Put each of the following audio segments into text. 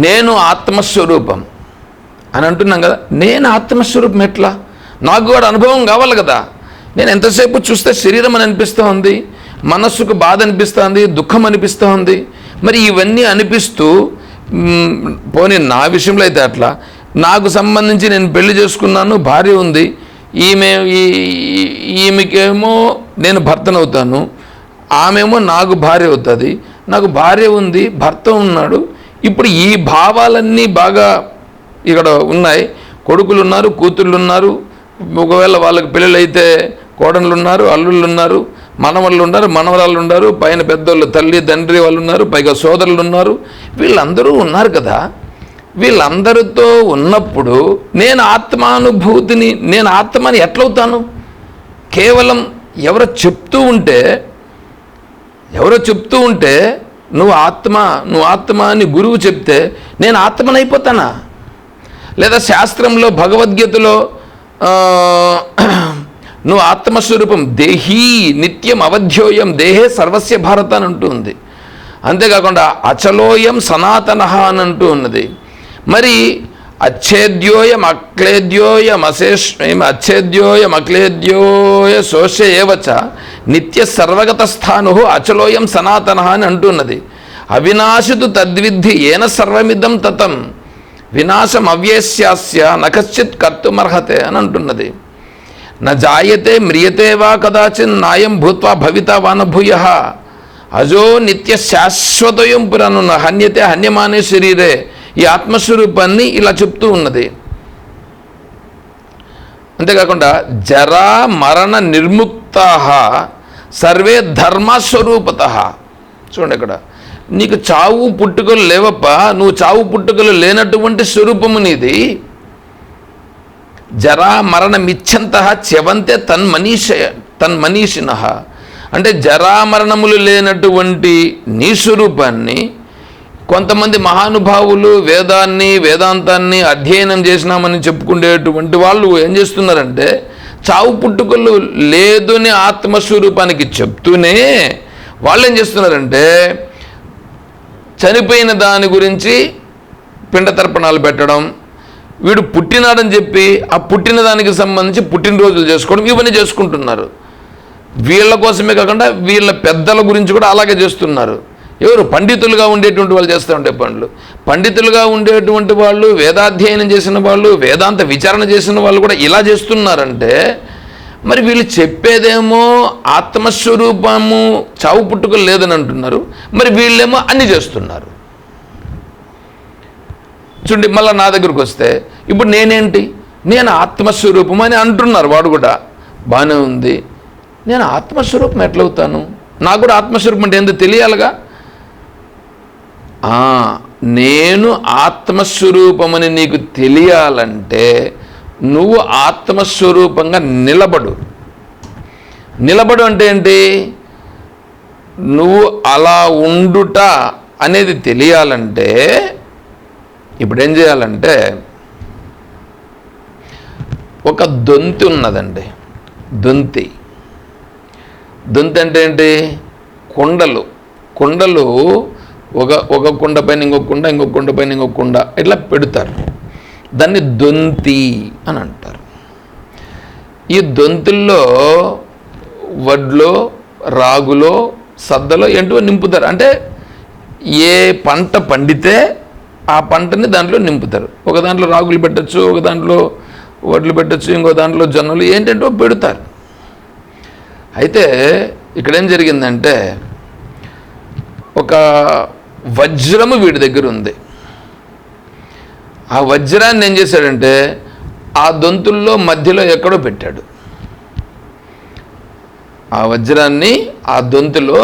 నేను ఆత్మస్వరూపం అని అంటున్నాం కదా. నేను ఆత్మస్వరూపం ఎట్లా? నాకు కూడా అనుభవం కావాలి కదా. నేను ఎంతసేపు చూస్తే శరీరం అని అనిపిస్తూ ఉంది, మనస్సుకు బాధ అనిపిస్తుంది, దుఃఖం అనిపిస్తూ ఉంది. మరి ఇవన్నీ అనిపిస్తూ పోనీ నా విషయంలో అయితే అట్లా, నాకు సంబంధించి నేను పెళ్లి చేసుకున్నాను, భార్య ఉంది, ఈమెకేమో నేను భర్తనవుతాను, ఆమెమో నాకు భార్య అవుతుంది, నాకు భార్య ఉంది, భర్త ఉన్నాడు. ఇప్పుడు ఈ భావాలన్నీ బాగా ఇక్కడ ఉన్నాయి. కొడుకులు ఉన్నారు, కూతుళ్ళు ఉన్నారు, ఒకవేళ వాళ్ళకి పిల్లలైతే కోడళ్ళు ఉన్నారు, అల్లుళ్ళు ఉన్నారు, మనవళ్ళు ఉన్నారు, మనవరాళ్ళు ఉన్నారు, పైన పెద్దోళ్ళు తల్లి తండ్రి వాళ్ళు ఉన్నారు, పైగా సోదరులు ఉన్నారు, వీళ్ళందరూ ఉన్నారు కదా. వీళ్ళందరితో ఉన్నప్పుడు నేను ఆత్మానుభూతిని, నేను ఆత్మని ఎట్లవుతాను? కేవలం ఎవరో చెప్తూ ఉంటే నువ్వు ఆత్మ అని గురువు చెప్తే నేను ఆత్మనైపోతానా? లేదా శాస్త్రంలో భగవద్గీతలో నువ్వు ఆత్మస్వరూపం దేహీ నిత్యం అవధ్యోయం దేహే సర్వస్య భారత అని అంటూ ఉంది. అంతేకాకుండా అచలోయం సనాతన అని అంటూ ఉన్నది. మరి అచ్ఛేద్యోయం అక్లేద్యోయం అచ్ఛేద్యోయం అక్లేద్యోయ శోష ఏవచ నిత్య సర్వగత స్థాను అచలోయం సనాతన అని అంటున్నది. అవినాశితు తద్విద్ధి ఏన సర్వమిదం తతం వినాశం అవ్యస్యాస్య నకశ్చిత్ కర్తుమర్హతే అని అంటున్నది. న జాయతే మ్రియతే వా కదాచిన్ నాయం భూత్వా భవితా వానభూయ అజో నిత్య శాశ్వతయం పురాను హన్యతే హన్యమానే శరీరే. ఈ ఆత్మస్వరూపాన్ని ఇలా చెప్తూ ఉన్నది. అంతేకాకుండా జరా మరణ నిర్ముక్తా సర్వే ధర్మస్వరూపత. చూడండి, ఇక్కడ నీకు చావు పుట్టుకలు లేవప్ప, నువ్వు చావు పుట్టుకలు లేనటువంటి స్వరూపము నీది. జరా మరణమిచ్చంత చ్యవంతే తన్మనీషిణ అంటే జరామరణములు లేనటువంటి నీ స్వరూపాన్ని కొంతమంది మహానుభావులు వేదాంతాన్ని అధ్యయనం చేసినామని చెప్పుకునేటువంటి వాళ్ళు ఏం చేస్తున్నారంటే చావు పుట్టుకలు లేదని ఆత్మస్వరూపానికి చెప్తూనే వాళ్ళు ఏం చేస్తున్నారంటే చనిపోయిన దాని గురించి పిండ తర్పణాలు పెట్టడం, వీడు పుట్టినాడని చెప్పి ఆ పుట్టిన దానికి సంబంధించి పుట్టినరోజులు చేసుకోవడం, ఇవన్నీ చేసుకుంటున్నారు. వీళ్ళ కోసమే కాకుండా వీళ్ళ పెద్దల గురించి కూడా అలాగే చేస్తున్నారు. ఎవరు పండితులుగా ఉండేటువంటి వాళ్ళు చేస్తూ ఉండే పనులు. పండితులుగా ఉండేటువంటి వాళ్ళు, వేదాధ్యయనం చేసిన వాళ్ళు, వేదాంత విచారణ చేసిన వాళ్ళు కూడా ఇలా చేస్తున్నారంటే మరి వీళ్ళు చెప్పేదేమో ఆత్మస్వరూపము చావు పుట్టుకలు లేదని అంటున్నారు, మరి వీళ్ళేమో అన్ని చేస్తున్నారు. చూడండి, మళ్ళీ నా దగ్గరకు వస్తే ఇప్పుడు నేనేంటి, నేను ఆత్మస్వరూపం అని అంటున్నారు. వాడు కూడా బాగానే ఉంది, నేను ఆత్మస్వరూపం ఎట్లవుతాను? నాకు కూడా ఆత్మస్వరూపం అంటే ఏందో తెలియాలిగా. నేను ఆత్మస్వరూపమని నీకు తెలియాలంటే నువ్వు ఆత్మస్వరూపంగా నిలబడు అంటే ఏంటి? నువ్వు అలా ఉండుట అనేది తెలియాలంటే ఇప్పుడు ఏం చేయాలంటే ఒక దొంతి ఉన్నదండి. దొంతి అంటే ఏంటి? కుండలు ఒక కుండ పైన ఇంకొక కుండ, ఇంకొక కుండ పైన ఇంకొక కుండ ఇట్లా పెడతారు. దాన్ని దొంతి అని అంటారు. ఈ దొంతుల్లో వడ్లో, రాగులో, సద్దలో ఏంటో నింపుతారు. అంటే ఏ పంట పండితే ఆ పంటని దాంట్లో నింపుతారు. ఒక దాంట్లో రాగులు పెట్టచ్చు, ఒక దాంట్లో వడ్లు పెట్టచ్చు, ఇంకో దాంట్లో జొన్నలు ఏంటంటో పెడతారు. అయితే ఇక్కడేం జరిగిందంటే ఒక వజ్రము వీడి దగ్గర ఉంది. ఆ వజ్రాన్ని ఏం చేశాడంటే ఆ దొంతుల్లో మధ్యలో ఎక్కడో పెట్టాడు. ఆ వజ్రాన్ని ఆ దొంతులో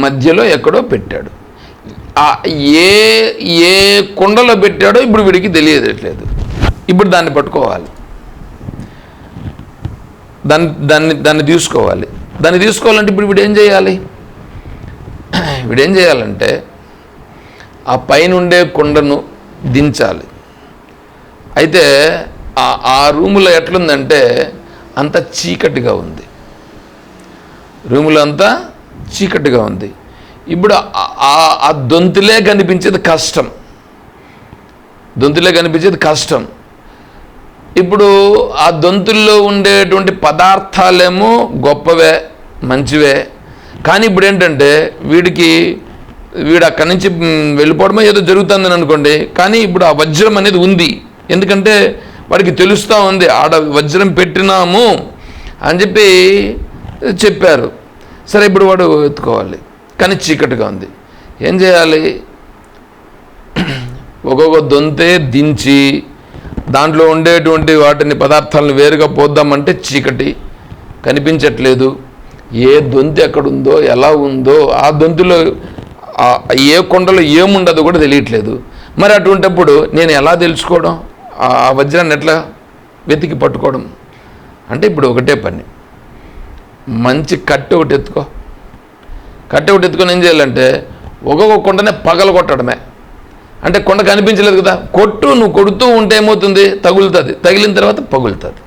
మధ్యలో ఎక్కడో పెట్టాడు. ఏ కుండలో పెట్టాడో ఇప్పుడు వీడికి తెలియట్లేదు. ఇప్పుడు దాన్ని పట్టుకోవాలి, దాన్ని తీసుకోవాలి. దాన్ని తీసుకోవాలంటే ఇప్పుడు వీడు ఏం చేయాలి? వీడేం చేయాలంటే ఆ పైన ఉండే కుండను దించాలి. అయితే ఆ రూములో ఎట్లుందంటే అంత చీకటిగా ఉంది. రూములో అంతా చీకటిగా ఉంది. ఇప్పుడు ఆ దొంతులే కనిపించేది కష్టం. దొంతులే కనిపించేది కష్టం. ఇప్పుడు ఆ దొంతుల్లో ఉండేటువంటి పదార్థాలేమో గొప్పవే, మంచివే. కానీ ఇప్పుడు ఏంటంటే వీడు అక్కడి నుంచి వెళ్ళిపోవడమో ఏదో జరుగుతుందని అనుకోండి, కానీ ఇప్పుడు ఆ వజ్రం అనేది ఉంది. ఎందుకంటే వాడికి తెలుస్తూ ఉంది ఆడ వజ్రం పెట్టినాము అని చెప్పారు. సరే, ఇప్పుడు వాడు ఎత్తుకోవాలి, కానీ చీకటిగా ఉంది. ఏం చేయాలి? ఒక్కొక్క దొంతే దించి దాంట్లో ఉండేటువంటి వాటిని పదార్థాలను వేరుగా పోద్దామంటే చీకటి, కనిపించట్లేదు. ఏ దొంతి ఎక్కడుందో, ఎలా ఉందో, ఆ దొంతిలో ఏ కొండలో ఏముండదో కూడా తెలియట్లేదు. మరి అటువంటిప్పుడు నేను ఎలా తెలుసుకోవడం? ఆ వజ్రాన్ని ఎట్లా వెతికి పట్టుకోవడం? అంటే ఇప్పుడు ఒకటే పని, మంచి కట్టె ఒకటి ఎత్తుకొని ఏం చేయాలంటే ఒక్కొక్క కొండనే పగల కొట్టడమే. అంటే కొండ కనిపించలేదు కదా, నువ్వు కొడుతూ ఉంటే ఏమవుతుంది? తగులుతుంది. తగిలిన తర్వాత పగులుతుంది.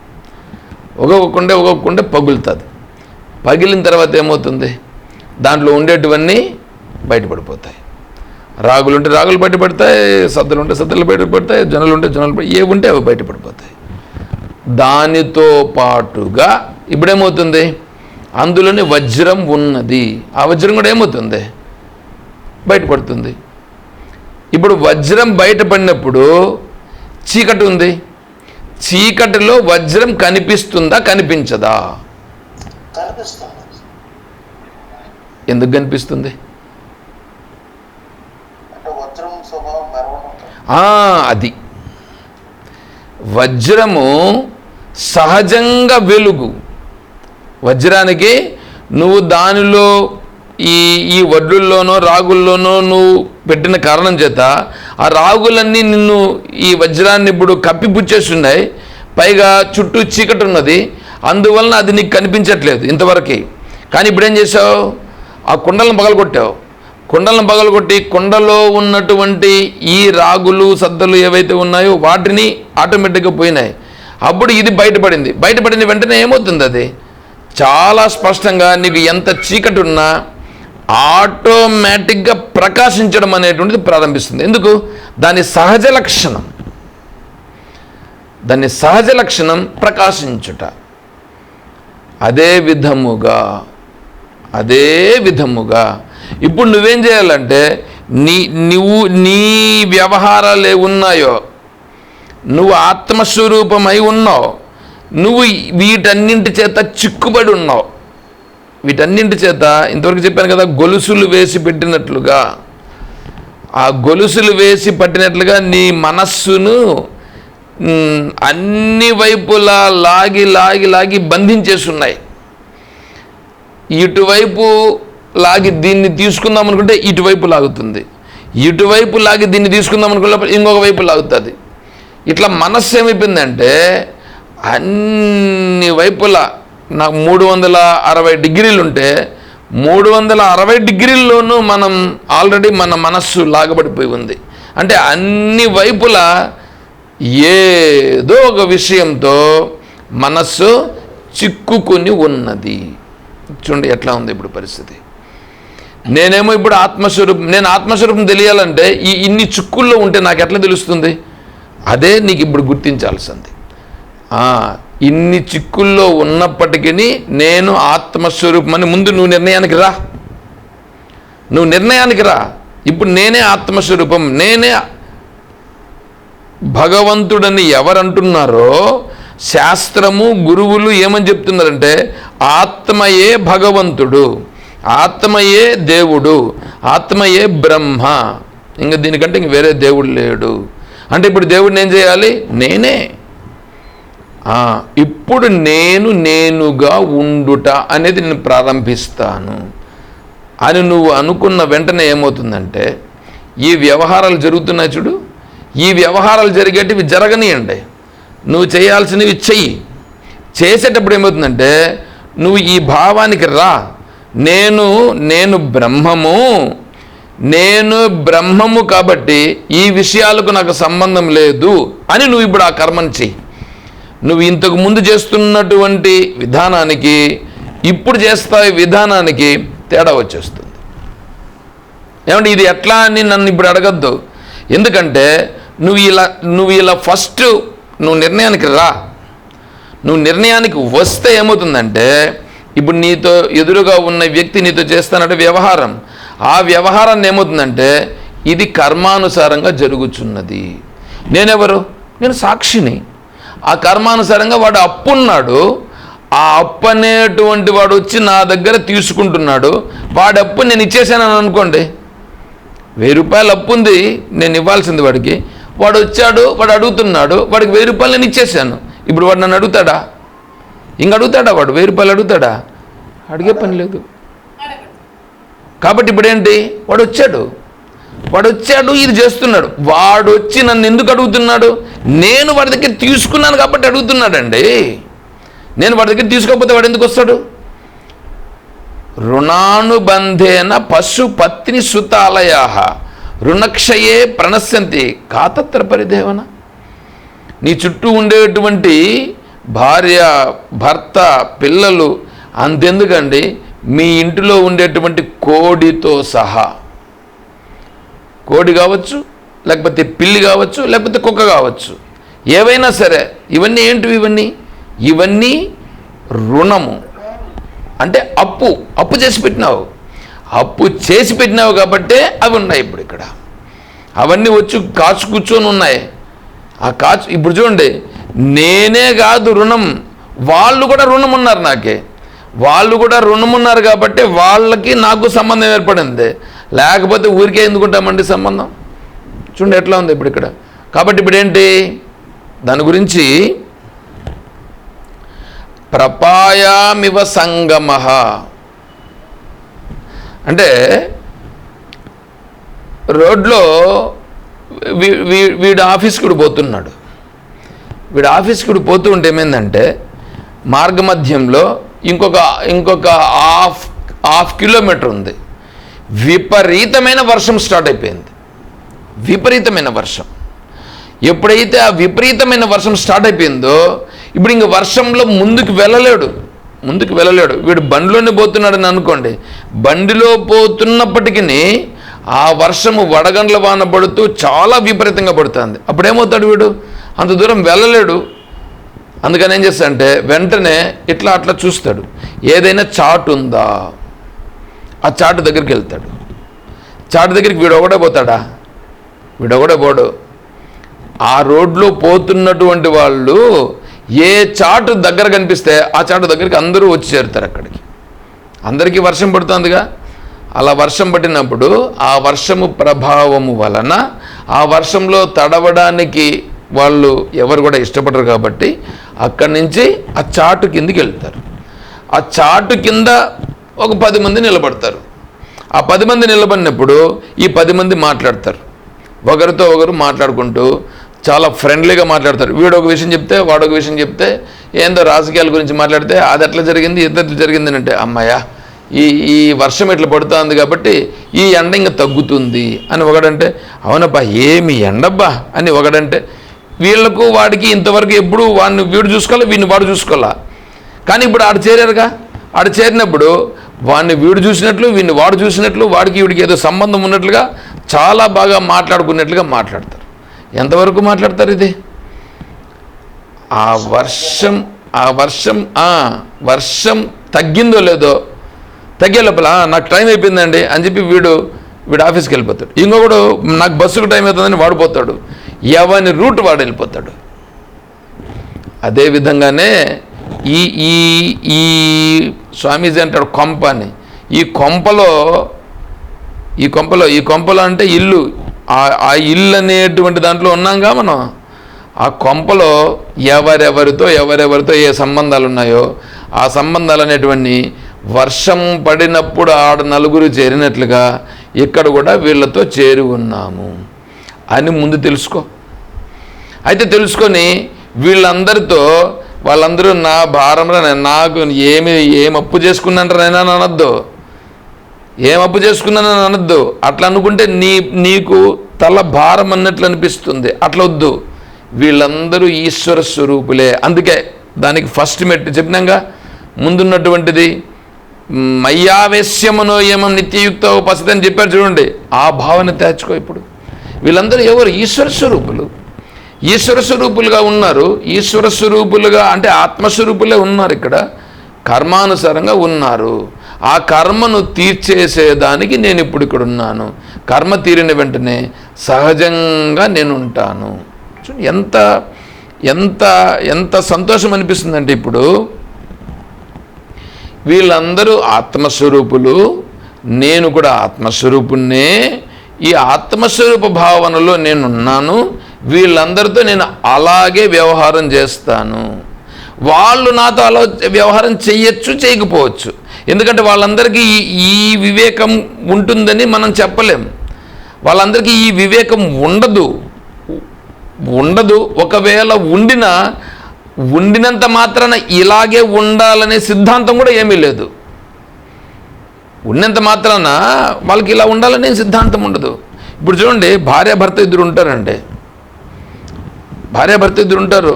ఒక్కొక్క కొండే పగులుతుంది. పగిలిన తర్వాత ఏమవుతుంది? దాంట్లో ఉండేటివన్నీ బయటపడిపోతాయి. రాగులుంటే రాగులు బయటపడతాయి, సద్దలుంటే సద్దలు బయటపడతాయి, జొన్నలుంటే జొన్నలు, ఏవి ఉంటే అవి బయటపడిపోతాయి. దానితో పాటుగా ఇప్పుడేమవుతుంది? అందులోని వజ్రం ఉన్నది. ఆ వజ్రం కూడా ఏమవుతుంది? బయటపడుతుంది. ఇప్పుడు వజ్రం బయటపడినప్పుడు చీకటి ఉంది. చీకటిలో వజ్రం కనిపిస్తుందా, కనిపించదా? ఎందుకు కనిపిస్తుంది? అది వజ్రము సహజంగా వెలుగు. వజ్రానికి నువ్వు దానిలో ఈ వడ్లుల్లోనో రాగుల్లోనో నువ్వు పెట్టిన కారణం చేత ఆ రాగులన్నీ నిన్ను ఈ వజ్రాన్ని ఇప్పుడు కప్పిపుచ్చేస్తున్నాయి. పైగా చుట్టూ చీకటి ఉన్నది, అందువలన అది నీకు కనిపించట్లేదు ఇంతవరకు. కానీ ఇప్పుడు ఏం చేసావు? ఆ కుండలను పగలగొట్టావు. కుండలను పగలగొట్టి కుండలో ఉన్నటువంటి ఈ రాగులు సద్దలు ఏవైతే ఉన్నాయో వాటిని ఆటోమేటిక్గా పోయినాయి. అప్పుడు ఇది బయటపడిన వెంటనే ఏమవుతుంది? అది చాలా స్పష్టంగా నీకు ఎంత చీకటి ఉన్నా ఆటోమేటిక్గా ప్రకాశించడం అనేటువంటిది ప్రారంభిస్తుంది. ఎందుకు? దాని సహజ లక్షణం ప్రకాశించుట. అదే విధముగా ఇప్పుడు నువ్వేం చేయాలంటే నీ వ్యవహారాలు ఏ ఉన్నాయో, నువ్వు ఆత్మస్వరూపమై ఉన్నావు, నువ్వు వీటన్నింటి చేత చిక్కుబడి ఉన్నావు. వీటన్నింటి చేత ఇంతవరకు చెప్పాను కదా, గొలుసులు వేసి పెట్టినట్లుగా, ఆ గొలుసులు వేసి పట్టినట్లుగా నీ మనస్సును అన్ని వైపులా లాగి బంధించేస్తున్నాయి. ఇటువైపు లాగి దీన్ని తీసుకుందాం అనుకుంటే ఇటువైపు లాగుతుంది, ఇటువైపు లాగి దీన్ని తీసుకుందాం అనుకున్నప్పుడు ఇంకొక వైపు లాగుతుంది. ఇట్లా మనస్సు ఏమైపోయిందంటే అన్ని వైపులా నాకు 360 డిగ్రీలు ఉంటే 360 డిగ్రీల్లోనూ మనం ఆల్రెడీ మన మనస్సు లాగబడిపోయి ఉంది. అంటే అన్ని వైపులా ఏదో ఒక విషయంతో మనస్సు చిక్కుకొని ఉన్నది. చూడండి ఎట్లా ఉంది ఇప్పుడు పరిస్థితి. నేనేమో ఇప్పుడు నేను ఆత్మస్వరూపం తెలియాలంటే ఇన్ని చిక్కుల్లో ఉంటే నాకు ఎట్లా తెలుస్తుంది? అదే నీకు ఇప్పుడు గుర్తించాల్సింది. ఇన్ని చిక్కుల్లో ఉన్నప్పటికీ నేను ఆత్మస్వరూపం అని ముందు నువ్వు నిర్ణయానికి రా. ఇప్పుడు నేనే ఆత్మస్వరూపం, నేనే భగవంతుడని ఎవరంటున్నారో శాస్త్రము గురువులు ఏమని చెప్తున్నారంటే ఆత్మయే భగవంతుడు, ఆత్మయే దేవుడు, ఆత్మయే బ్రహ్మ, ఇంకా దీనికంటే ఇంక వేరే దేవుడు లేడు. అంటే ఇప్పుడు దేవుడిని ఏం చేయాలి? నేనే. ఇప్పుడు నేనుగా ఉండుట అనేది నేను ప్రారంభిస్తాను అని నువ్వు అనుకున్న వెంటనే ఏమవుతుందంటే ఈ వ్యవహారాలు జరుగుతున్నాయి చూడు, ఈ వ్యవహారాలు జరిగేటివి జరగనియండి, నువ్వు చేయాల్సినవి చేసేటప్పుడు ఏమవుతుందంటే నువ్వు ఈ భావానికి రా. నేను బ్రహ్మము కాబట్టి ఈ విషయాలకు నాకు సంబంధం లేదు అని నువ్వు ఇప్పుడు ఆ కర్మను చెయ్యి. నువ్వు ఇంతకు ముందు చేస్తున్నటువంటి విధానానికి ఇప్పుడు చేస్తావు విధానానికి తేడా వచ్చేస్తుంది. ఏమంటే ఇది ఎట్లా అని నన్ను ఇప్పుడు అడగద్దు. ఎందుకంటే నువ్వు ఇలా ఫస్ట్ నువ్వు నిర్ణయానికి రా. నువ్వు నిర్ణయానికి వస్తే ఏమవుతుందంటే, ఇప్పుడు నీతో ఎదురుగా ఉన్న వ్యక్తి నీతో చేస్తానంటే వ్యవహారం, ఆ వ్యవహారాన్ని ఏమవుతుందంటే ఇది కర్మానుసారంగా జరుగుతున్నది. నేనెవరు? నేను సాక్షిని. ఆ కర్మానుసారంగా వాడు అప్పున్నాడు, ఆ అప్పు అనేటువంటి వాడు వచ్చి నా దగ్గర తీసుకుంటున్నాడు, వాడి అప్పు నేను ఇచ్చేసానని అనుకోండి. 1000 రూపాయలు అప్పు ఉంది, నేను ఇవ్వాల్సింది వాడికి. వాడు వచ్చాడు, వాడు అడుగుతున్నాడు, వాడికి 1000 రూపాయలు నేను ఇచ్చేసాను. ఇప్పుడు వాడు నన్ను అడుగుతాడా? అడుగుతాడా? వాడు 1000 రూపాయలు అడుగుతాడా? అడిగే పని లేదు. కాబట్టి ఇప్పుడేంటి, వాడు వచ్చాడు ఇది చేస్తున్నాడు. వాడు వచ్చి నన్ను ఎందుకు అడుగుతున్నాడు? నేను వాడి దగ్గర తీసుకున్నాను కాబట్టి అడుగుతున్నాడండి. నేను వాడి దగ్గర తీసుకోకపోతే వాడు ఎందుకు వస్తాడు? రుణానుబంధేన పశు పత్ని సుతాలయా రుణక్షయే ప్రణశ్యంతి కాతత్ర పరిదేవన. నీ చుట్టూ ఉండేటువంటి భార్య, భర్త, పిల్లలు, అంతెందుకండి మీ ఇంటిలో ఉండేటువంటి కోడితో సహా, కోడి కావచ్చు, లేకపోతే పిల్లి కావచ్చు, లేకపోతే కుక్క కావచ్చు, ఏవైనా సరే, ఇవన్నీ ఏంటివి? ఇవన్నీ రుణము. అంటే అప్పు చేసి పెట్టినావు కాబట్టే అవి ఉన్నాయి. ఇప్పుడు ఇక్కడ అవన్నీ వచ్చి కూర్చొని ఉన్నాయి. ఇప్పుడు చూడండి, నేనే కాదు రుణం, వాళ్ళు కూడా రుణం ఉన్నారు నాకే. వాళ్ళు కూడా రుణం ఉన్నారు కాబట్టి వాళ్ళకి నాకు సంబంధం ఏర్పడింది. లేకపోతే ఊరికే ఎందుకుంటామండి సంబంధం? చూడండి ఎట్లా ఉంది ఇప్పుడు ఇక్కడ. కాబట్టి ఇప్పుడు ఏంటి, దాని గురించి ప్రపాయామివ సంగమః అంటే రోడ్లో వీడు ఆఫీస్కి పోతున్నాడు. వీడు ఆఫీస్కి పోతూ ఉంటే ఏమైందంటే మార్గమధ్యంలో ఇంకొక హాఫ్ కిలోమీటర్ ఉంది, విపరీతమైన వర్షం స్టార్ట్ అయిపోయింది. విపరీతమైన వర్షం. ఎప్పుడైతే ఆ విపరీతమైన వర్షం స్టార్ట్ అయిపోయిందో ఇప్పుడు ఇంక వర్షంలో ముందుకు వెళ్ళలేడు. వీడు బండిలోనే పోతున్నాడని అనుకోండి. బండిలో పోతున్నప్పటికీ ఆ వర్షము వడగండ్ల వాన పడుతూ చాలా విపరీతంగా పడుతుంది. అప్పుడేమవుతాడు? వీడు అంత దూరం వెళ్ళలేడు. అందుకని ఏం చేస్తాడంటే వెంటనే ఇట్లా అట్లా చూస్తాడు, ఏదైనా చాటు ఉందా, ఆ చాటు దగ్గరికి వెళ్తాడు. చాటు దగ్గరికి వీడు ఒకడే పోతాడా? వీడొకడే పోడు. ఆ రోడ్లో పోతున్నటువంటి వాళ్ళు ఏ చాటు దగ్గర కనిపిస్తే ఆ చాటు దగ్గరికి అందరూ వచ్చి చేరుతారు. అక్కడికి అందరికీ వర్షం పడుతుందిగా. అలా వర్షం పట్టినప్పుడు ఆ వర్షము ప్రభావము వలన ఆ వర్షంలో తడవడానికి వాళ్ళు ఎవరు కూడా ఇష్టపడరు కాబట్టి అక్కడి నుంచి ఆ చాటు కిందికి వెళ్తారు. ఆ చాటు కింద ఒక 10 మంది నిలబడతారు. ఆ 10 మంది నిలబడినప్పుడు ఈ 10 మంది మాట్లాడతారు. ఒకరితో ఒకరు మాట్లాడుకుంటూ చాలా ఫ్రెండ్లీగా మాట్లాడతారు. వీడు ఒక విషయం చెప్తే వాడు ఒక విషయం చెప్తే, ఏందో రాజకీయాల గురించి మాట్లాడితే అది ఎట్లా జరిగింది ఇది ఎట్లా జరిగింది అంటే, అమ్మాయ ఈ వర్షం ఇట్లా పడుతుంది కాబట్టి ఈ ఎండ ఇంకా తగ్గుతుంది అని ఒకడంటే, అవునబ్బా ఏమి ఎండబ్బా అని ఒకడంటే, వీళ్ళకు వాడికి ఇంతవరకు ఎప్పుడు వీడు చూసుకోవాలా, వీడిని వాడు చూసుకోవాలా. కానీ ఇప్పుడు ఆడు చేరారుగా. ఆడు చేరినప్పుడు వాడిని వీడు చూసినట్లు, వీడిని వాడు చూసినట్లు, వాడికి వీడికి ఏదో సంబంధం ఉన్నట్లుగా చాలా బాగా మాట్లాడుకున్నట్లుగా మాట్లాడతారు. ఎంతవరకు మాట్లాడతారు? ఇది వర్షం తగ్గిందో లేదో, తగ్గే లోపల నాకు టైం అయిపోయిందండి అని చెప్పి వీడు ఆఫీస్కి వెళ్ళిపోతాడు. ఇంకొకడు నాకు బస్సుకు టైం అవుతుందని వాడిపోతాడు. ఎవని రూట్ వాడు వెళ్ళిపోతాడు. అదేవిధంగానే ఈ స్వామీజీ అంటాడు కొంప అని. ఈ కొంపలో అంటే ఇల్లు, ఆ ఇల్లు అనేటువంటి దాంట్లో ఉన్నాంగా మనం. ఆ కొంపలో ఎవరెవరితో ఏ సంబంధాలు ఉన్నాయో ఆ సంబంధాలు అనేటువంటి వర్షం పడినప్పుడు ఆడ నలుగురు చేరినట్లుగా ఇక్కడ కూడా వీళ్ళతో చేరి ఉన్నాము అని ముందు తెలుసుకో. అయితే తెలుసుకొని వాళ్ళందరూ నా భారంలో నాకు ఏం అప్పు చేసుకున్నానని అనొద్దు, ఏం అప్పు చేసుకున్నానని అనొద్దు. అట్లా అనుకుంటే నీకు తల భారం అన్నట్లు అనిపిస్తుంది. అట్లా వద్దు. వీళ్ళందరూ ఈశ్వర స్వరూపులే. అందుకే దానికి ఫస్ట్ మెట్టు చెప్పినాక ముందున్నటువంటిది మయ్యావేశ్యమనో ఏమం నిత్యయుక్త ఉపస్థితి అని చెప్పారు చూడండి. ఆ భావన తెచ్చుకో. ఇప్పుడు వీళ్ళందరూ ఎవరు? ఈశ్వర స్వరూపులు. ఈశ్వర స్వరూపులుగా ఉన్నారు. ఈశ్వర స్వరూపులుగా అంటే ఆత్మస్వరూపులే ఉన్నారు. ఇక్కడ కర్మానుసారంగా ఉన్నారు. ఆ కర్మను తీర్చేసేదానికి నేను ఇప్పుడు ఇక్కడ ఉన్నాను. కర్మ తీరిన వెంటనే సహజంగా నేను ఉంటాను. ఎంత ఎంత ఎంత సంతోషం అనిపిస్తుందంటే ఇప్పుడు వీళ్ళందరూ ఆత్మస్వరూపులు, నేను కూడా ఆత్మస్వరూపుణ్ణే. ఈ ఆత్మస్వరూప భావనలో నేనున్నాను. వీళ్ళందరితో నేను అలాగే వ్యవహారం చేస్తాను. వాళ్ళు నాతో అలా వ్యవహారం చేయొచ్చు, చేయకపోవచ్చు. ఎందుకంటే వాళ్ళందరికీ ఈ వివేకం ఉంటుందని మనం చెప్పలేం. వాళ్ళందరికీ ఈ వివేకం ఉండదు. ఒకవేళ ఉండినంత మాత్రాన ఇలాగే ఉండాలనే సిద్ధాంతం కూడా ఏమీ లేదు. ఉన్నంత మాత్రాన వాళ్ళకి ఇలా ఉండాలనే సిద్ధాంతం ఉండదు. ఇప్పుడు చూడండి, భార్యాభర్త ఇద్దరు ఉంటారండి. భార్యాభర్త ఇద్దరు ఉంటారు,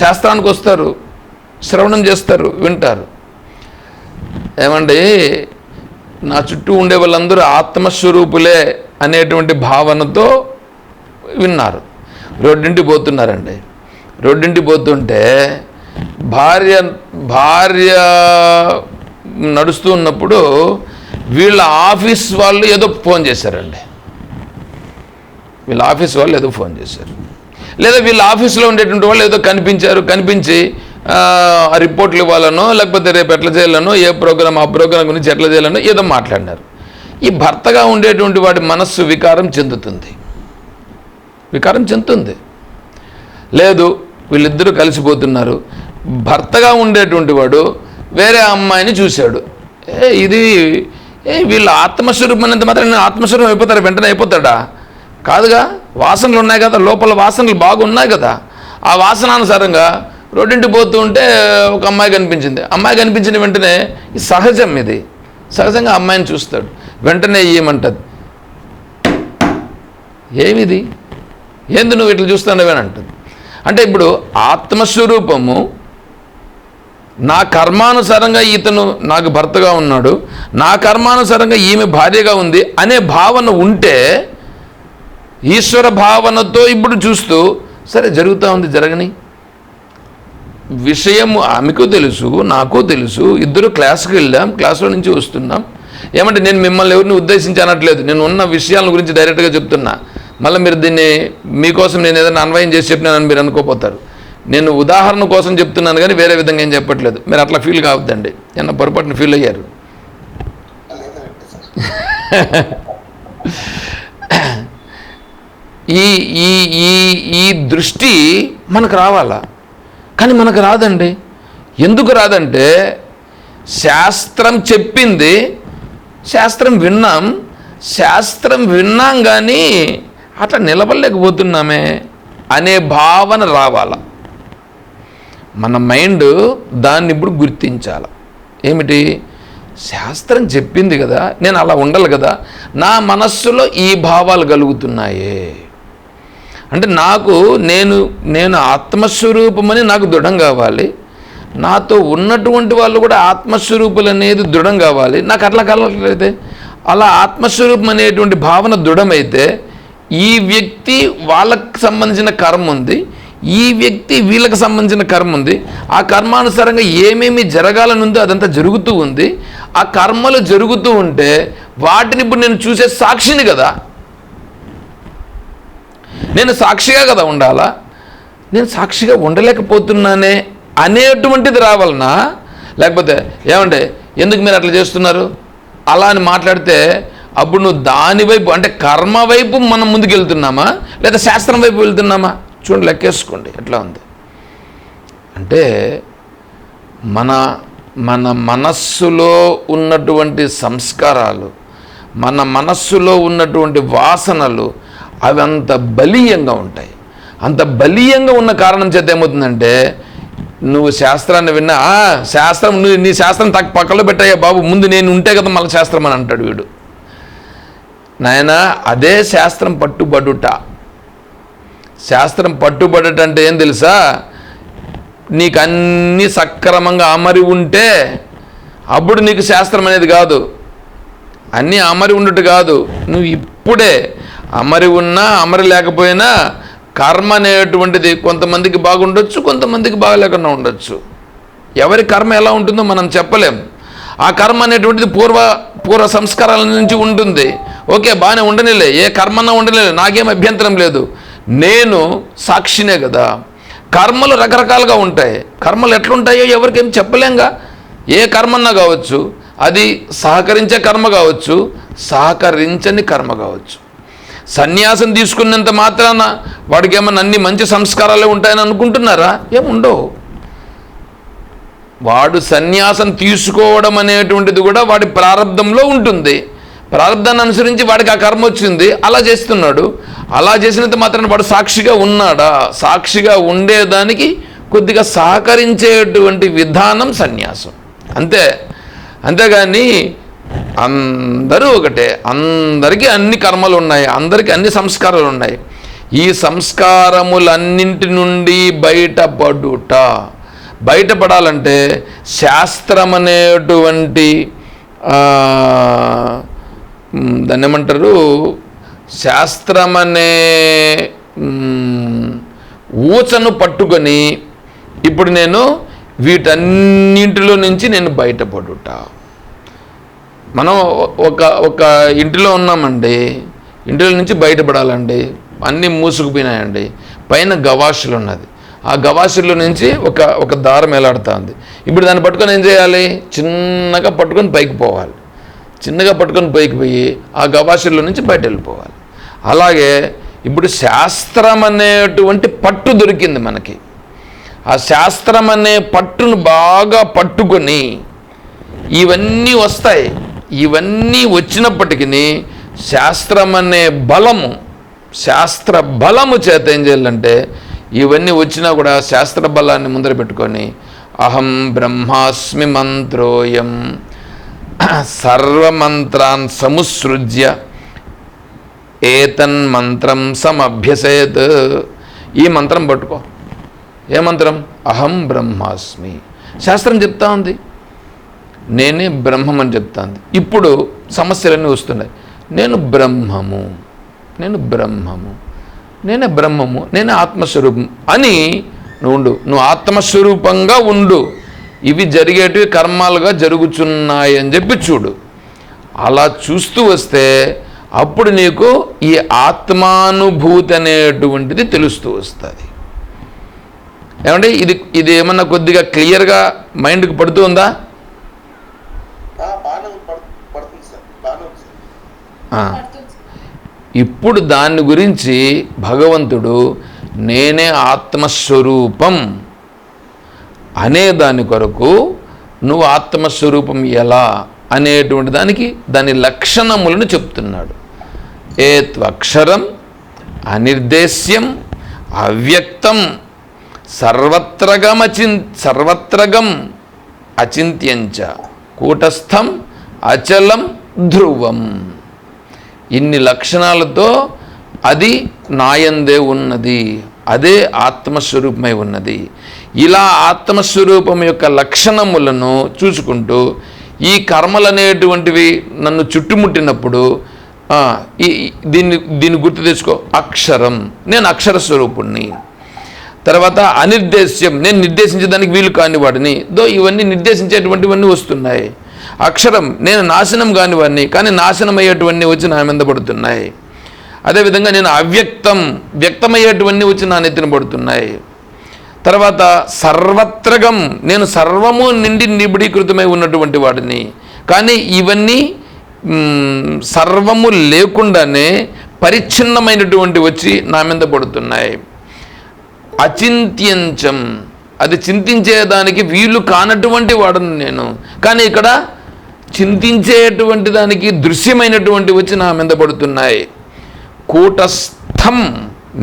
శాస్త్రానికి వస్తారు, శ్రవణం చేస్తారు, వింటారు. ఏమండి, నా చుట్టూ ఉండే వాళ్ళందరూ ఆత్మస్వరూపులే అనేటువంటి భావనతో విన్నారు. రోడ్డింటికి పోతున్నారండి. రోడ్డింటికి పోతుంటే భార్య నడుస్తూ ఉన్నప్పుడు వీళ్ళ ఆఫీస్ వాళ్ళు ఏదో ఫోన్ చేశారండి. లేదా వీళ్ళ ఆఫీస్లో ఉండేటువంటి వాళ్ళు ఏదో కనిపించి ఆ రిపోర్ట్లు ఇవ్వాలనో లేకపోతే రేపు ఎట్లా చేయాలనో, ఆ ప్రోగ్రాం గురించి ఎట్లా చేయాలనో ఏదో మాట్లాడినారు. ఈ భర్తగా ఉండేటువంటి వాడి మనస్సు వికారం చెందుతుంది. లేదు, వీళ్ళిద్దరూ కలిసిపోతున్నారు. భర్తగా ఉండేటువంటి వాడు వేరే అమ్మాయిని చూశాడు. వీళ్ళ ఆత్మస్వరూపం అనేంత మాత్రం నేను ఆత్మస్వరూపం అయిపోతారా? వెంటనే అయిపోతాడా? కాదుగా. వాసనలు ఉన్నాయి కదా, లోపల వాసనలు బాగున్నాయి కదా. ఆ వాసనానుసారంగా రోడ్డింటికి పోతూ ఉంటే ఒక అమ్మాయి కనిపించింది. అమ్మాయి కనిపించిన వెంటనే సహజం, ఇది సహజంగా అమ్మాయిని చూస్తాడు. వెంటనే ఏమంటది, ఏమిది, ఏంది నువ్వు ఇట్లా చూస్తున్నావని అంటుంది. అంటే ఇప్పుడు ఆత్మస్వరూపము, నా కర్మానుసారంగా ఇతను నాకు భర్తగా ఉన్నాడు, నా కర్మానుసారంగా ఈమె భార్యగా ఉంది అనే భావన ఉంటే, ఈశ్వర భావనతో ఇప్పుడు చూస్తూ సరే జరుగుతూ ఉంది, జరగని విషయం ఆమెకు తెలుసు, నాకు తెలుసు. ఇద్దరు క్లాస్కి వెళ్ళాం, క్లాస్లో నుంచి వస్తున్నాం. ఏమంటే నేను మిమ్మల్ని ఎవరిని ఉద్దేశించి అనట్లేదు, నేను ఉన్న విషయాల గురించి డైరెక్ట్గా చెప్తున్నా. మళ్ళీ మీరు దీన్ని మీకోసం నేను ఏదైనా అన్వయం చేసి చెప్పినానని మీరు అనుకోపోతారు. నేను ఉదాహరణ కోసం చెప్తున్నాను కానీ వేరే విధంగా ఏం చెప్పట్లేదు. మీరు అట్లా ఫీల్ కావద్దండి. ఏమన్నా పొరపాటున ఫీల్ అయ్యారు. ఈ ఈ ఈ ఈ దృష్టి మనకు రావాలా, కానీ మనకు రాదండి. ఎందుకు రాదంటే శాస్త్రం చెప్పింది, శాస్త్రం విన్నాం కానీ అట్లా నిలబడలేకపోతున్నామే అనే భావన రావాల. మన మైండ్ దాన్ని ఇప్పుడు గుర్తించాలి. ఏమిటి? శాస్త్రం చెప్పింది కదా, నేను అలా ఉండాలి కదా, నా మనస్సులో ఈ భావాలు కలుగుతున్నాయే అంటే నేను ఆత్మస్వరూపమని నాకు దృఢం కావాలి. నాతో ఉన్నటువంటి వాళ్ళు కూడా ఆత్మస్వరూపులు అనేది దృఢం కావాలి. నాకు అట్లా కలగట్లయితే, అలా ఆత్మస్వరూపం అనేటువంటి భావన దృఢమైతే ఈ వ్యక్తి వాళ్ళకి సంబంధించిన కర్మ ఉంది, ఈ వ్యక్తి వీళ్ళకి సంబంధించిన కర్మ ఉంది. ఆ కర్మానుసారంగా ఏమేమి జరగాలని ఉందో అదంతా జరుగుతూ ఉంది. ఆ కర్మలు జరుగుతూ ఉంటే వాటిని ఇప్పుడు నేను చూసే సాక్షిని కదా, నేను సాక్షిగా కదా ఉండాలా. నేను సాక్షిగా ఉండలేకపోతున్నానే అనేటువంటిది రావాలనా? లేకపోతే ఏమంటే ఎందుకు మీరు అట్లా చేస్తున్నారు అలా అని మాట్లాడితే అప్పుడు నువ్వు దాని వైపు అంటే కర్మ వైపు మనం ముందుకు వెళ్తున్నామా లేదా శాస్త్రం వైపు వెళ్తున్నామా? చూడండి, లెక్కేసుకోండి ఎట్లా ఉంది అంటే మన మనస్సులో ఉన్నటువంటి సంస్కారాలు, మన మనస్సులో ఉన్నటువంటి వాసనలు అవి అంత బలీయంగా ఉంటాయి. అంత బలీయంగా ఉన్న కారణం చేత ఏమవుతుందంటే నువ్వు శాస్త్రాన్ని విన్నా, శాస్త్రం నీ శాస్త్రం పక్కలో పెట్టాయా బాబు, ముందు నేను ఉంటే కదా మళ్ళీ శాస్త్రం అని అంటాడు వీడు. నాయన అదే శాస్త్రం పట్టుబడుట. శాస్త్రం పట్టుబడుట అంటే ఏం తెలుసా? నీకు అన్నీ సక్రమంగా అమరి ఉంటే అప్పుడు నీకు శాస్త్రం అనేది కాదు. అన్నీ అమరి ఉండట కాదు. నువ్వు అప్పుడే అమరి ఉన్నా అమరి లేకపోయినా కర్మ అనేటువంటిది కొంతమందికి బాగుండొచ్చు, కొంతమందికి బాగలేకుండా ఉండొచ్చు. ఎవరి కర్మ ఎలా ఉంటుందో మనం చెప్పలేం. ఆ కర్మ అనేటువంటిది పూర్వ సంస్కారాల నుంచి ఉంటుంది. ఓకే, బాగానే ఉండనిలే, ఏ కర్మన్నా ఉండనిలే, నాకేం అభ్యంతరం లేదు, నేను సాక్షినే కదా. కర్మలు రకరకాలుగా ఉంటాయి. కర్మలు ఎట్లుంటాయో ఎవరికేం చెప్పలేంగా. ఏ కర్మన్నా కావచ్చు, అది సహకరించే కర్మ కావచ్చు, సహకరించని కర్మ కావచ్చు. సన్యాసం తీసుకున్నంత మాత్రాన వాడికి ఏమన్నా అన్ని మంచి సంస్కారాలే ఉంటాయని అనుకుంటున్నారా? ఏముండవు. వాడు సన్యాసం తీసుకోవడం అనేటువంటిది కూడా వాడి ప్రారంధంలో ఉంటుంది. ప్రారంధాన్ని అనుసరించి వాడికి ఆ కర్మ వచ్చింది, అలా చేస్తున్నాడు. అలా చేసినంత మాత్రాన వాడు సాక్షిగా ఉన్నాడా? సాక్షిగా ఉండేదానికి కొద్దిగా సహకరించేటువంటి విధానం సన్యాసం, అంతేగాని అందరూ ఒకటే, అందరికీ అన్ని కర్మలు ఉన్నాయి, అందరికీ అన్ని సంస్కారాలు ఉన్నాయి. ఈ సంస్కారములన్నింటి నుండి బయటపడాలంటే శాస్త్రం అనేటువంటి దాన్ని ఏమంటారు, శాస్త్రం అనే ఊచను పట్టుకొని ఇప్పుడు నేను వీటన్నింటిలో నుంచి నేను బయటపడుట. మనం ఒక ఇంటిలో ఉన్నామండి, ఇంటిలో నుంచి బయటపడాలండి, అన్నీ మూసుకుపోయినాయండి, పైన గవాసులు ఉన్నది, ఆ గవాసుల్లో నుంచి ఒక దారం ఎలాడుతుంది. ఇప్పుడు దాన్ని పట్టుకొని ఏం చేయాలి? చిన్నగా పట్టుకొని పైకి పోవాలి. చిన్నగా పట్టుకొని పైకి పోయి ఆ గవాసుల్లో నుంచి బయట వెళ్ళిపోవాలి. అలాగే ఇప్పుడు శాస్త్రం అనేటువంటి పట్టు దొరికింది మనకి. ఆ శాస్త్రం అనే పట్టును బాగా పట్టుకొని ఇవన్నీ వస్తాయి. ఇవన్నీ వచ్చినప్పటికీ శాస్త్రం అనే శాస్త్ర బలము చేత ఏం చేయాలంటే, ఇవన్నీ వచ్చినా కూడా శాస్త్ర బలాన్ని ముందర పెట్టుకొని అహం బ్రహ్మాస్మి మంత్రోయం సర్వమంత్రాన్ సముసృజ్య ఏతన్ మంత్రం సమభ్యసేత్. ఈ మంత్రం పట్టుకో. ఏ మంత్రం? అహం బ్రహ్మాస్మి. శాస్త్రం చెప్తా ఉంది, నేనే బ్రహ్మం అని చెప్తా ఉంది. ఇప్పుడు సమస్యలన్నీ వస్తున్నాయి. నేనే బ్రహ్మము, నేనే ఆత్మస్వరూపం అని నువ్వు ఆత్మస్వరూపంగా ఉండు. ఇవి జరిగేటివి కర్మాలుగా జరుగుతున్నాయి అని చెప్పి చూడు. అలా చూస్తూ వస్తే అప్పుడు నీకు ఈ ఆత్మానుభూతి అనేటువంటిది తెలుస్తూ వస్తుంది. ఏమంటే ఇది ఏమన్నా కొద్దిగా క్లియర్గా మైండ్కి పడుతూ ఉందా? ఇప్పుడు దాని గురించి భగవంతుడు నేనే ఆత్మస్వరూపం అనే దాని కొరకు నువ్వు ఆత్మస్వరూపం ఎలా అనేటువంటి దాని లక్షణములను చెప్తున్నాడు. ఏత్వక్షరం అనిర్దేశ్యం అవ్యక్తం సర్వత్రగం అచింత్యంచ కూటస్థం అచలం ధ్రువం. ఇన్ని లక్షణాలతో అది నాయందే ఉన్నది, అదే ఆత్మస్వరూపమై ఉన్నది. ఇలా ఆత్మస్వరూపం యొక్క లక్షణములను చూసుకుంటూ ఈ కర్మలు అనేటువంటివి నన్ను చుట్టుముట్టినప్పుడు దీన్ని గుర్తు తెచ్చుకో. అక్షరం, నేను అక్షర స్వరూపుణ్ణి. తర్వాత అనిర్దేశ్యం, నేను నిర్దేశించడానికి వీలు కానివాడిని. ఇవన్నీ నిర్దేశించేటువంటివన్నీ వస్తున్నాయి. అక్షరం, నేను నాశనం కానివాడిని, కానీ నాశనం అయ్యేటువంటివి వచ్చి నా మీద పడుతున్నాయి. అదేవిధంగా నేను అవ్యక్తం, వ్యక్తమయ్యేటువంటివి వచ్చి నా నెత్తిన పడుతున్నాయి. తర్వాత సర్వత్రగం, నేను సర్వము నిండి నిబిడీకృతమై ఉన్నటువంటి వాడిని, కానీ ఇవన్నీ సర్వము లేకుండానే పరిచ్ఛిన్నమైనటువంటి వచ్చి నా మీద పడుతున్నాయి. అచింత్యంచం, అది చింతించేదానికి వీలు కానటువంటి వాడను నేను, కానీ ఇక్కడ చింతించేటువంటి దానికి దృశ్యమైనటువంటి వచ్చి నా మీద పడుతున్నాయి. కూటస్థం,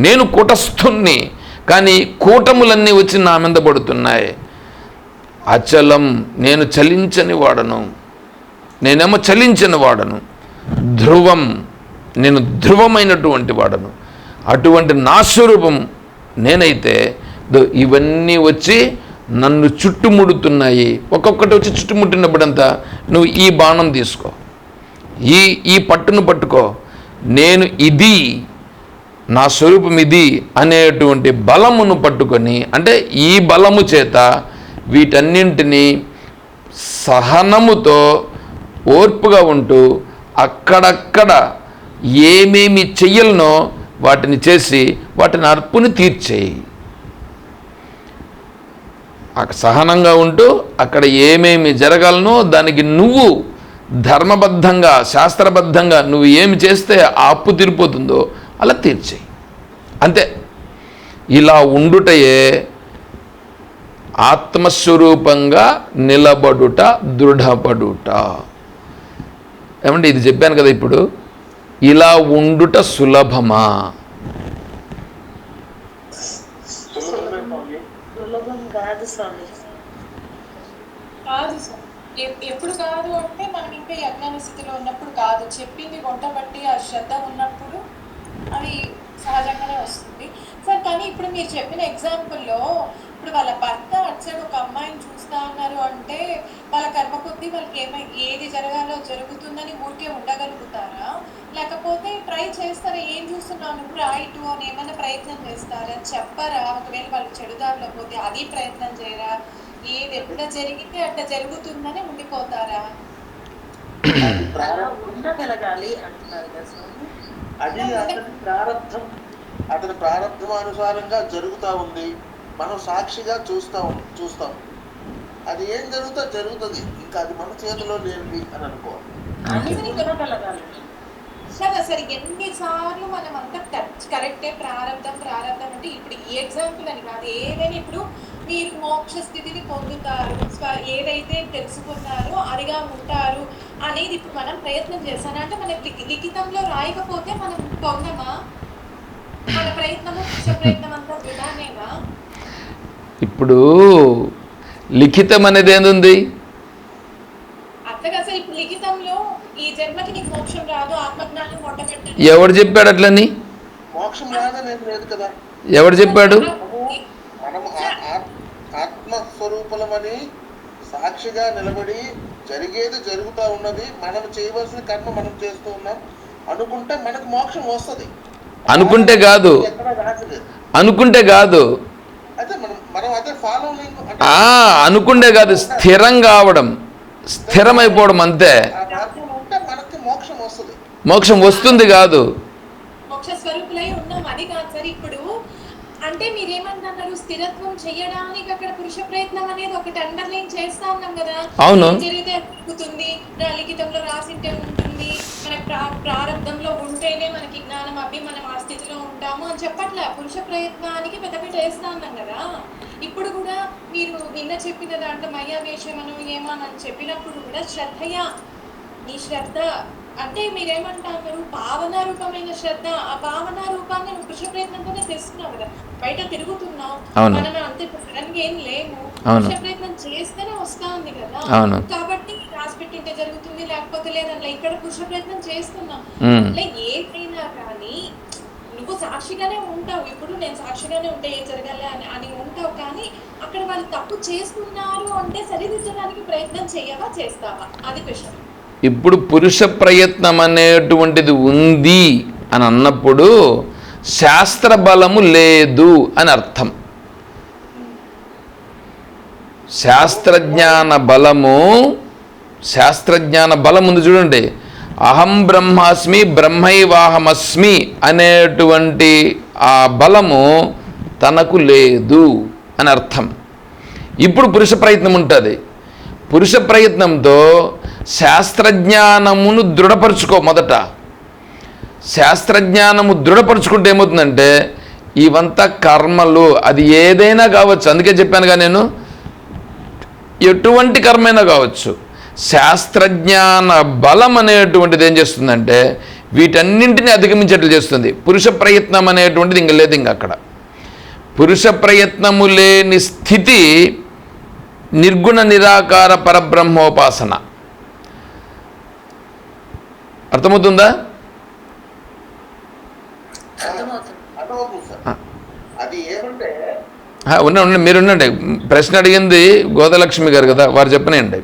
నేను కూటస్థుణ్ణి, కానీ కూటములన్నీ వచ్చి నా మీద పడుతున్నాయి. అచలం, నేను చలించని వాడను, నేనేమో చలించని వాడను. ధ్రువం, నేను ధ్రువమైనటువంటి వాడను. అటువంటి నా స్వరూపం నేనైతే ఇవన్నీ వచ్చి నన్ను చుట్టుముడుతున్నాయి. ఒక్కొక్కటి వచ్చి చుట్టుముట్టినప్పుడంతా నువ్వు ఈ బాణం తీసుకో, ఈ పట్టును పట్టుకో, నేను ఇది, నా స్వరూపం ఇది అనేటువంటి బలమును పట్టుకొని, అంటే ఈ బలము చేత వీటన్నింటినీ సహనముతో ఓర్పుగా ఉంటూ అక్కడక్కడ ఏమేమి చెయ్యలనో వాటిని చేసి వాటిని అర్పుని తీర్చేయి. సహనంగా ఉంటూ అక్కడ ఏమేమి జరగాలనో దానికి నువ్వు ధర్మబద్ధంగా శాస్త్రబద్ధంగా నువ్వు ఏమి చేస్తే ఆ అప్పు తీరిపోతుందో అలా తీర్చేయి. అంతే. ఇలా ఉండుటయే ఆత్మస్వరూపంగా నిలబడుట, దృఢపడుట. ఏమంటే ఇది చెప్పాను కదా, ఇప్పుడు ఇలా ఉండుట సులభమా? ఎప్పుడు కాదు అంటే మనం ఇంకా యజ్ఞాన స్థితిలో ఉన్నప్పుడు కాదు, చెప్పింది వంటబట్టి ఆ శ్రద్ధ ఉన్నప్పుడు అది సహజంగానే వస్తుంది సార్. కానీ ఇప్పుడు మీరు చెప్పిన ఎగ్జాంపుల్లో ఇప్పుడు వాళ్ళ భర్త అచ్చడు ఒక అమ్మాయిని చూస్తా ఉన్నారు అంటే వాళ్ళ కర్మ కొద్దీ వాళ్ళకి ఏది జరగాలో జరుగుతుందని ఊరికే ఉండగలుగుతారా? లేకపోతే ట్రై చేస్తారా? ఏం చూస్తున్నావు నువ్వు రైట్ అని ఏమైనా ప్రయత్నం చేస్తారా? చెప్పరా? ఒకవేళ వాళ్ళు చెడుదారిలో పోతే అది ప్రయత్నం చేయరా? ఏది ఎట్లా జరిగితే అట్లా జరుగుతుందని ఉండిపోతారా? ఉండగలగాలి అంటున్నారు కదా. అది అతని ప్రారంభం అనుసారంగా జరుగుతూ ఉంది. మనం సాక్షిగా చూస్తాం. అది ఏం జరుగుతుంది, ఇంకా అది మన చేతిలో లేనిది అని అనుకోవాలి. సరే ఎన్నిసార్లు మనం అంతా కరెక్టే ప్రారంభం అంటే ఇప్పుడు ఈ ఎగ్జాంపుల్ అని కాదు, ఏదైనా ఇప్పుడు మీరు మోక్ష స్థితిని పొందుతారు, ఏదైతే తెలుసుకున్నారో అదిగా ఉంటారు అనేది ఇప్పుడు మనం ప్రయత్నం చేస్తాను అంటే మనకి లిఖితంలో రాయకపోతే మనం పొందమా? మన ప్రయత్నం అంతా విధానేనా? ఇప్పుడు లిఖితం అనేది ఏంది? అట్లా అసలు ఇప్పుడు లిఖితంలో ఈ జన్మకి నీకు మోక్షం రాదు, ఆత్మజ్ఞానం మొట్టమొదటి ఎవడు చెప్పాడు అట్లని? మోక్షం రాదని లేదు కదా. ఎవడు చెప్పాడు? మనం ఆత్మస్వరూపులమని సాక్షిగా నిలబడి జరిగేది జరుగుతూ ఉన్నది, మనం చేయవలసిన కర్మ మనం చేస్తూ ఉన్నాం అనుకుంటే మనకు మోక్షం వస్తుంది. అనుకుంటే కాదు, అనుకుంటే కాదు, అనుకుంటే కాదు, స్థిరం కావడం, స్థిరమైపోవడం అంతే. మోక్షం వస్తుంది కాదు. మోక్ష స్వరూపులై ఉన్నాం అది కాదు సార్. ఇప్పుడు అంటే మీరేమంటున్నారు, స్థిరత్వం చేయడానికి అక్కడ పురుష ప్రయత్నం అనేది ఒకటి అండర్లైన్ చేస్తా ఉన్నాం కదా. అవును, జరిగితే అడుగుతుంది, లిఖితంలో రాసింటే ఉంటుంది, మనకి ప్రారంభంలో ఉంటేనే మనకి జ్ఞానం అవి మనం ఆ స్థితిలో ఉంటాము అని చెప్పట్లే. పురుష ప్రయత్నానికి పెద్ద వేస్తా ఉన్నాం కదా. ఇప్పుడు కూడా మీరు నిన్న చెప్పిన దాంట్లో మయ్యావేశమను ఏమని చెప్పినప్పుడు కూడా శ్రద్ధయా, నీ శ్రద్ధ అంటే మీరేమంటారు, భావన రూపమైన శ్రద్ధ. ఆ భావన రూపాన్ని నువ్వు పురుష ప్రయత్నంతోనే తెస్తున్నావు కదా, బయట తిరుగుతున్నావు, మనం అంతే సడన్ గా ఏం లేము, పురుష ప్రయత్నం చేస్తేనే వస్తా ఉంది కదా. కాబట్టి రాసి పెట్టింటే జరుగుతుంది, లేకపోతే లేదట్లా. ఇక్కడ పురుష ప్రయత్నం చేస్తున్నాం. అట్లా ఏదైనా కానీ నువ్వు సాక్షిగానే ఉంటావు. ఇప్పుడు నేను సాక్షిగానే ఉంటే ఏం జరగాలి అని ఉంటావు, కానీ అక్కడ వాళ్ళు తప్పు చేస్తున్నారు అంటే సరిదిద్దడానికి ప్రయత్నం చేయవా, చేస్తావా? అది క్వశ్చన్. ఇప్పుడు పురుష ప్రయత్నం అనేటువంటిది ఉంది అని అన్నప్పుడు శాస్త్ర బలము లేదు అని అర్థం. శాస్త్రజ్ఞాన బలం ఉంది చూడండి. అహం బ్రహ్మాస్మి బ్రహ్మైవాహమస్మి అనేటువంటి ఆ బలము తనకు లేదు అని అర్థం. ఇప్పుడు పురుష ప్రయత్నం ఉంటుంది. పురుష ప్రయత్నంతో శాస్త్రజ్ఞానమును దృఢపరుచుకో. మొదట శాస్త్రజ్ఞానము దృఢపరుచుకుంటే ఏమవుతుందంటే ఇవంతా కర్మలు, అది ఏదైనా కావచ్చు. అందుకే చెప్పానుగా నేను, ఎటువంటి కర్మైనా కావచ్చు, శాస్త్రజ్ఞాన బలం అనేటువంటిది ఏం చేస్తుందంటే వీటన్నింటినీ అధిగమించేట్లు చేస్తుంది. పురుష ప్రయత్నం అనేటువంటిది ఇంక లేదు. ఇంక అక్కడ పురుష ప్రయత్నము లేని స్థితి నిర్గుణ నిరాకార పరబ్రహ్మోపాసన. అర్థమవుతుందా? ఉండండి, మీరు ఉండండి. ప్రశ్న అడిగింది గోదలక్ష్మి గారు కదా, వారు చెప్పనండి.